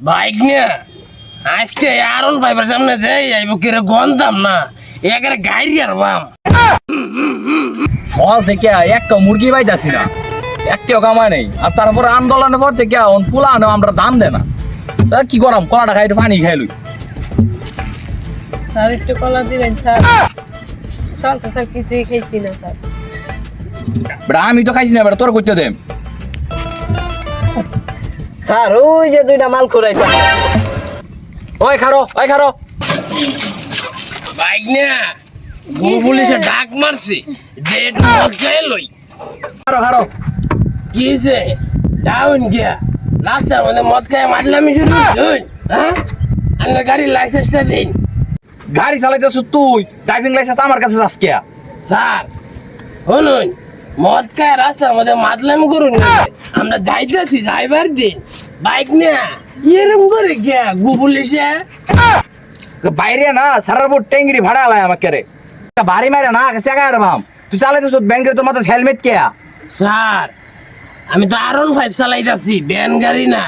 Bike নিয়ে আজকে আরন ভাইবার সামনে যাই আইব কিরে গন্ধাম না একেবারে গাড়ি আর বাম সকাল থেকে একটা মুরগি পাইতাছি না, একটিও কামায় নেই। আর তারপরে আন্দোলনের পর থেকে ফুলা আনো আমরা দাম দেয় না। তা কি করাম, কলাটা খাই একটু পানি খাইলুই। স্যার একটু কলা দিবেন স্যার। চলতে স্যার কিছুই খাইছি না স্যার। বেটা আমি তো খাইছি না, বেটা তোর করতে দেম। স্যার ওই যে দুইটা মাল খুঁড়াইতে ওই খারো, ওই খারো। বাইক নিয়ে পুলিশে ডাক মারছি যে একটু মদ খেয়ে লই। খারো খারো। কি হয়েছে ডাউন গিয়া রাস্তার মধ্যে মদ খেয়ে মারলামি শুরু করছুন, হ্যাঁ? আপনার গাড়ির লাইসেন্সটা দিন। গাড়ি চালাইতেছ তুই, ড্রাইভিং লাইসেন্স আমার কাছে যাস কে? স্যার শুনুন, মদ খায় রাস্তার মধ্যে মাতলামি করুন না। আমরা যাইতেছি যাইবার দিন বাইক নিয়ে এরম করে গিয়া পুলিশে বাইরে না সারার উপর টেঙ্গিরি ভাড়া আলায় আমাকে রে, বাড়ি মারে না সেগার বাম। তুই চালাইতেছ ব্যাংকের, তোর মাথায় হেলমেট কে? স্যার আমি তো R15 চালাইতাছি, ভ্যান গাড়ি না।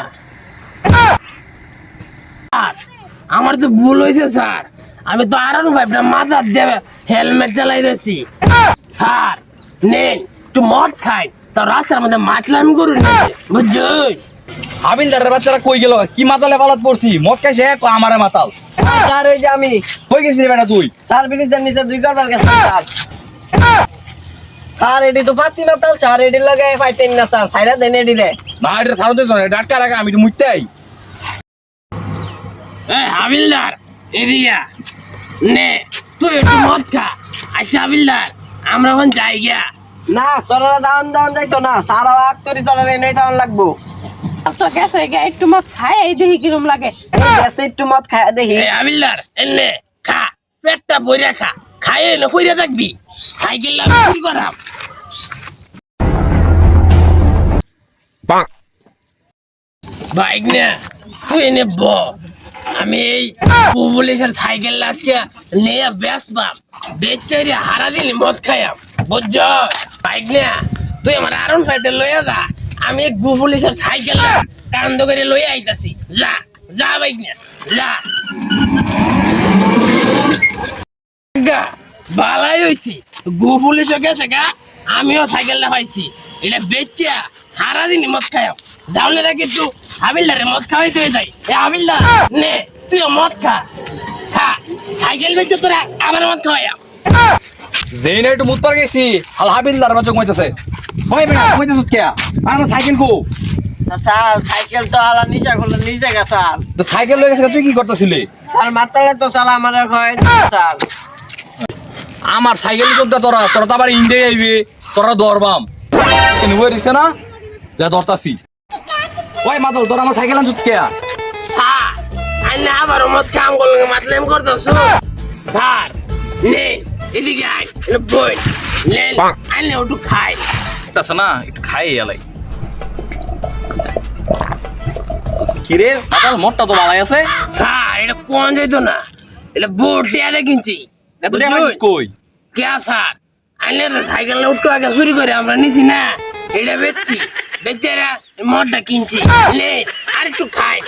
স্যার আমার তো ভুল হয়েছে স্যার, আমি তো R15 না মাথার দেবে হেলমেট চালাইতেছি। স্যার নেন একটু মদ খাই তো রাস্তার মধ্যে মাতলামি করুন না, বুঝছেন? হাবিলদারের বাচ্চারা কই গেল? কি মাতালে পালাত পড়ছি? মদ খাইছে আমারে মাতাল। স্যার ওই যে আমি কই গেছিলি বেটা তুই? স্যার ব্রিজের নিচে দুই করবার গেছে স্যার। স্যার এটি তো পাতি মাতাল স্যার, এটি লগে পাইতেন না স্যার, সাইডা দেন এটি রে। না এটা সারতে তো না, ডাক্তার আগে আমি তো মুইতাই। এই হাবিলদার এদিকে নে তুই একটু মদ খা। আচ্ছা হাবিলদার আমরা এখন যাই গিয়া। না তোরা দাওয়ান দাওয়ান যাইতো না স্যার, আগ করি তোরা নেই দাওয়ান লাগবো। আর তো গেছে একটু মত খাই এই দেখি কিরম লাগে। গেছে একটু মদ খায় দেখি। এই হাবিলদার এনে খা, পেটটা ভরে খা, খাইয়ে না কইরা থাকবি। সাইকেল লাগা শুরু করাম। বাইক না তুই এনে ব, আমি এই পুলিশের সাইকেল আজকে নিয়ে বেসবাম, বেচারি হারা দিন মদ খাইয়াম, বুঝছ? বাইক না তুই আমার R15 লইয়া যা, আমি এই পুলিশের সাইকেল কান্দ করে লইয়া আইতাছি। যা যা বাইক না যা। গা ভালাই হইছি, পুলিশও গেছে গা, আমিও সাইকেলটা পাইছি। এটা বেচা হারা দিন মদ খাইয়াম। যাওলে না কিন্তু হাবিলদারে মদ খাওয়াইতে হয়ে যায়। এ হাবিলদার নে তুইও মদ খা, খা সাইকেল বেচে তোরা আবার মদ খাওয়াইয়া। যেই না একটু মুত পার গেছি, আল হাবিলদার বাচ্চা কইতাছে। কই বেটা কইতাছ কে? আমার সাইকেল কো? স্যার সাইকেল তো আলা নিচে করলে নিচে গা স্যার। তো সাইকেল লয়ে গেছে, তুই কি করতেছিলি? স্যার মাতালে তো স্যার আমার হয় স্যার। আমার সাইকেল চোদ্দা তোরা তোরা তো আবার ইন্ডিয়া আইবি, তোরা দরবাম নিয়ে দিচ্ছে না, যা ধরতাছি। ওই মাতাল তোরা আমার সাইকেল আনছুত কে? স্যার আইনে আবারও মদ কাম করলে মাতলাম করতেছ। স্যার নে এদিকে আয়, এনে বই নে আইনে একটু খাই। আছে না একটু খাই এলাই। কিরে মাতাল মোটটা তো ভালাই আছে। স্যার এটা কোন যাইতো না, এটা বোর্ড দিয়ে কিনছি। কই কে স্যার আইনে সাইকেল উঠতো আগে চুরি করে আমরা নিছি না, এটা বেচছি, বেচারা মদটা কিনছি। নে আর একটু খাই।